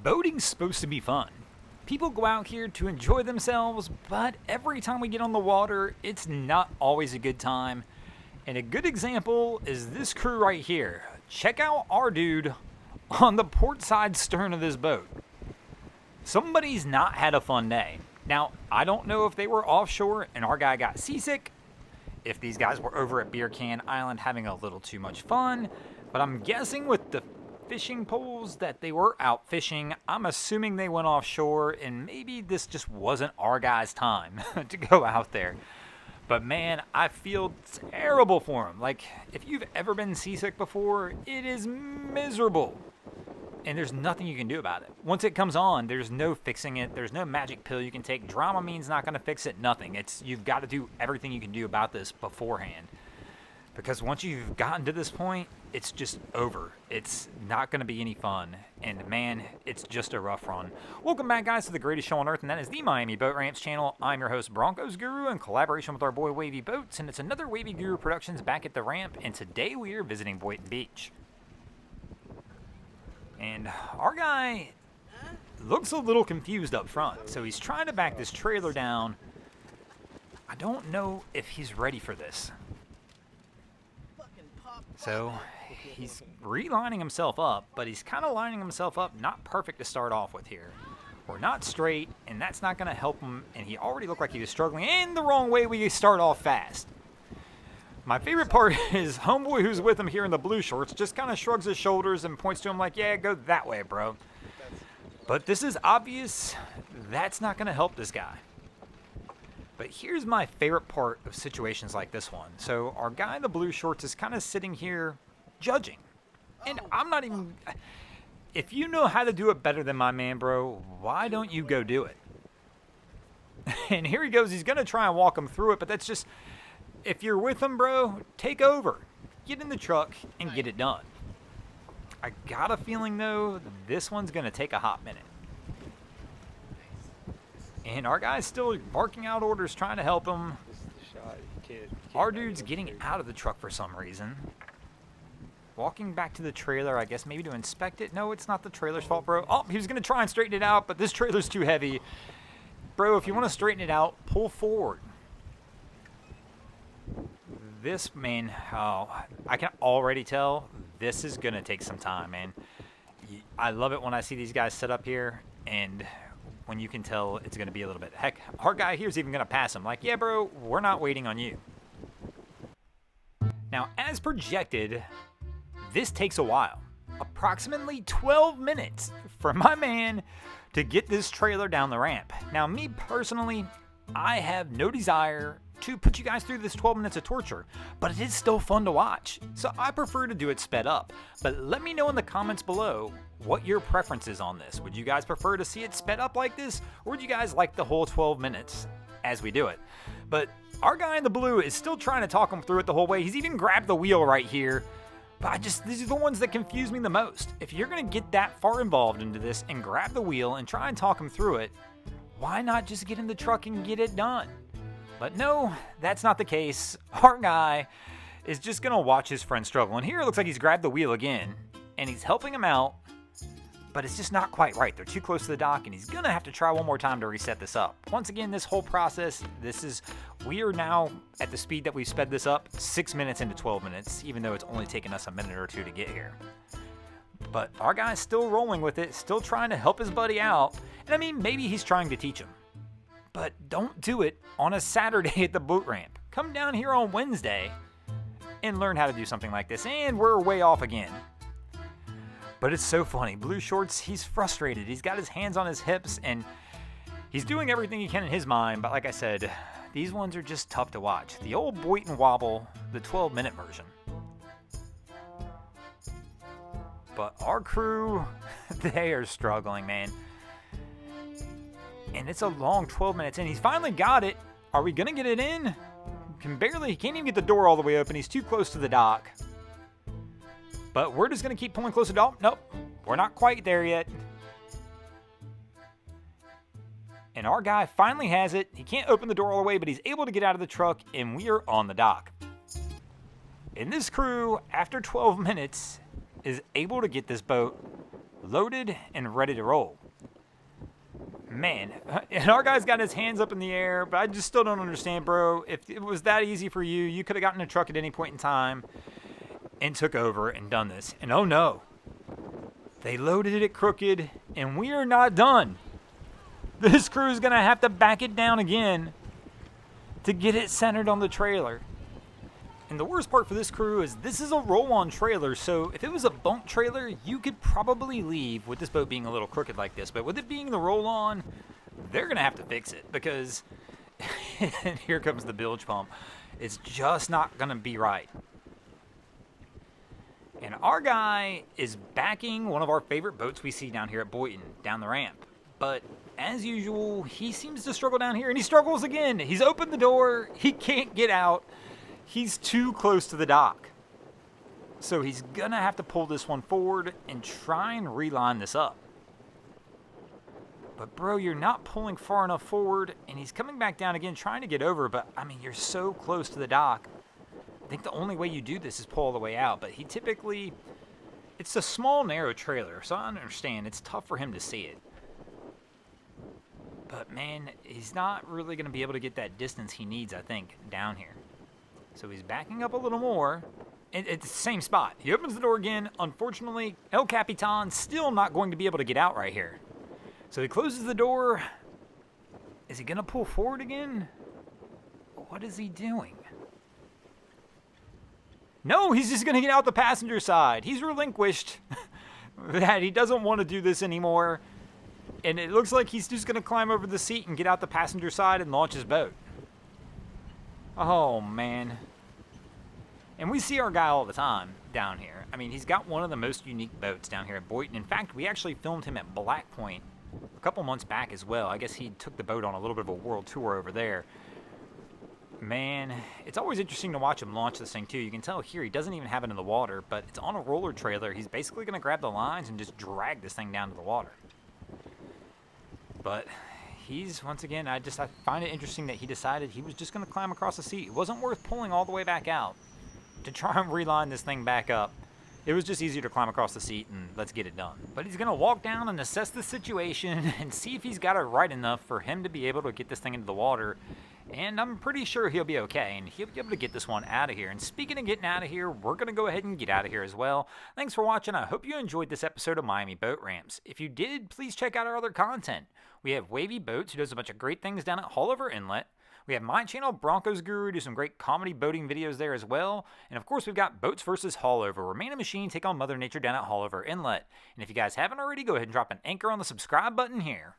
Boating's supposed to be fun. People go out here to enjoy themselves, but every time we get on the water, it's not always a good time. And a good example is this crew right here. Check out our dude on the port side stern of this boat. Somebody's not had a fun day. Now, I don't know if they were offshore and our guy got seasick, if these guys were over at Beer Can Island having a little too much fun, but I'm guessing with the fishing poles that they were out fishing, I'm assuming they went offshore and maybe this just wasn't our guy's time to go out there. But man, I feel terrible for him. Like, if you've ever been seasick before, it is miserable. And there's nothing you can do about it. Once it comes on, there's no fixing it. There's no magic pill you can take. Dramamine's not going to fix it. Nothing. You've got to do everything you can do about this beforehand. Because once you've gotten to this point, it's just over. It's not going to be any fun. And man, it's just a rough run. Welcome back, guys, to the greatest show on earth, and that is the Miami Boat Ramps channel. I'm your host, Broncos Guru, in collaboration with our boy Wavy Boats, and it's another Wavy Guru Productions back at the ramp, and today we are visiting Boynton Beach. And our guy looks a little confused up front, so he's trying to back this trailer down. I don't know if he's ready for this. So he's relining himself up, but he's kind of lining himself up not perfect to start off with here. We're not straight, and that's not going to help him, and he already looked like he was struggling, and the wrong way we start off fast. My favorite part is homeboy who's with him here in the blue shorts just kind of shrugs his shoulders and points to him like, yeah, go that way, bro. But this is obvious that's not going to help this guy. But here's my favorite part of situations like this one. So our guy in the blue shorts is kind of sitting here judging. And I'm not even... If you know how to do it better than my man, bro, why don't you go do it? And here he goes. He's going to try and walk him through it, but that's just... If you're with him, bro, take over. Get in the truck and get it done. I got a feeling, though, this one's going to take a hot minute. And our guy's still barking out orders, trying to help him. Our dude's getting out of the truck for some reason. Walking back to the trailer, I guess maybe to inspect it. No, it's not the trailer's fault, bro. Oh, he was going to try and straighten it out, but this trailer's too heavy. Bro, if you want to straighten it out, pull forward. This, man, oh, I can already tell this is going to take some time, man. I love it when I see these guys set up here, and when you can tell it's going to be a little bit. Heck, our guy here's even going to pass him. Like, yeah, bro, we're not waiting on you. Now, as projected, this takes a while. Approximately 12 minutes for my man to get this trailer down the ramp. Now, me personally, I have no desire to put you guys through this 12 minutes of torture, but it is still fun to watch, so I prefer to do it sped up. But let me know in the comments below what your preference is on this. Would you guys prefer to see it sped up like this, or would you guys like the whole 12 minutes as we do it? But our guy in the blue is still trying to talk him through it the whole way. He's even grabbed the wheel right here. But these are the ones that confuse me the most. If you're going to get that far involved into this and grab the wheel and try and talk him through it, why not just get in the truck and get it done? But no, that's not the case. Our guy is just going to watch his friend struggle. And here it looks like he's grabbed the wheel again, and he's helping him out, but it's just not quite right. They're too close to the dock, and he's going to have to try one more time to reset this up. Once again, this whole process, we are now at the speed that we've sped this up, 6 minutes into 12 minutes, even though it's only taken us a minute or two to get here. But our guy's still rolling with it, still trying to help his buddy out. And I mean, maybe he's trying to teach him. But don't do it on a Saturday at the boat ramp. Come down here on Wednesday and learn how to do something like this. And we're way off again. But it's so funny. Blue shorts, he's frustrated. He's got his hands on his hips, and he's doing everything he can in his mind. But like I said, these ones are just tough to watch. The old Boynton Wobble, the 12-minute version. But our crew, they are struggling, man. And it's a long 12 minutes in. He's finally got it. Are we going to get it in? He can't even get the door all the way open. He's too close to the dock. But we're just going to keep pulling closer to... Oh, nope. We're not quite there yet. And our guy finally has it. He can't open the door all the way, but he's able to get out of the truck, and we are on the dock. And this crew, after 12 minutes, is able to get this boat loaded and ready to roll. Man, and our guy's got his hands up in the air, but I just still don't understand, bro. If it was that easy for you, you could have gotten a truck at any point in time and took over and done this. And oh no, they loaded it crooked, and we are not done. This crew is going to have to back it down again to get it centered on the trailer. And the worst part for this crew is this is a roll-on trailer, so if it was a bunk trailer, you could probably leave with this boat being a little crooked like this. But with it being the roll-on, they're going to have to fix it because and here comes the bilge pump. It's just not going to be right. And our guy is backing one of our favorite boats we see down here at Boynton, down the ramp. But as usual, he seems to struggle down here, and he struggles again. He's opened the door. He can't get out. He's too close to the dock. So he's going to have to pull this one forward and try and reline this up. But bro, you're not pulling far enough forward, and he's coming back down again trying to get over. But, I mean, you're so close to the dock. I think the only way you do this is pull all the way out. But he typically, it's a small, narrow trailer, so I understand. It's tough for him to see it. But, man, he's not really going to be able to get that distance he needs, I think, down here. So he's backing up a little more. It's the same spot. He opens the door again. Unfortunately, El Capitan still not going to be able to get out right here. So he closes the door. Is he going to pull forward again? What is he doing? No, he's just going to get out the passenger side. He's relinquished that he doesn't want to do this anymore. And it looks like he's just going to climb over the seat and get out the passenger side and launch his boat. Oh, man. And we see our guy all the time down here. I mean, he's got one of the most unique boats down here at Boynton. In fact, we actually filmed him at Black Point a couple months back as well. I guess he took the boat on a little bit of a world tour over there. Man, it's always interesting to watch him launch this thing, too. You can tell here he doesn't even have it in the water, but it's on a roller trailer. He's basically going to grab the lines and just drag this thing down to the water. But he's, once again, I find it interesting that he decided he was just going to climb across the seat. It wasn't worth pulling all the way back out to try and reline this thing back up. It was just easier to climb across the seat and let's get it done. But he's going to walk down and assess the situation and see if he's got it right enough for him to be able to get this thing into the water. And I'm pretty sure he'll be okay, and he'll be able to get this one out of here. And speaking of getting out of here, we're going to go ahead and get out of here as well. Thanks for watching. I hope you enjoyed this episode of Miami Boat Ramps. If you did, please check out our other content. We have Wavy Boats, who does a bunch of great things down at Haulover Inlet. We have my channel, Broncos Guru, do some great comedy boating videos there as well. And of course, we've got Boats vs. Haulover, where Man and Machine take on Mother Nature down at Haulover Inlet. And if you guys haven't already, go ahead and drop an anchor on the subscribe button here.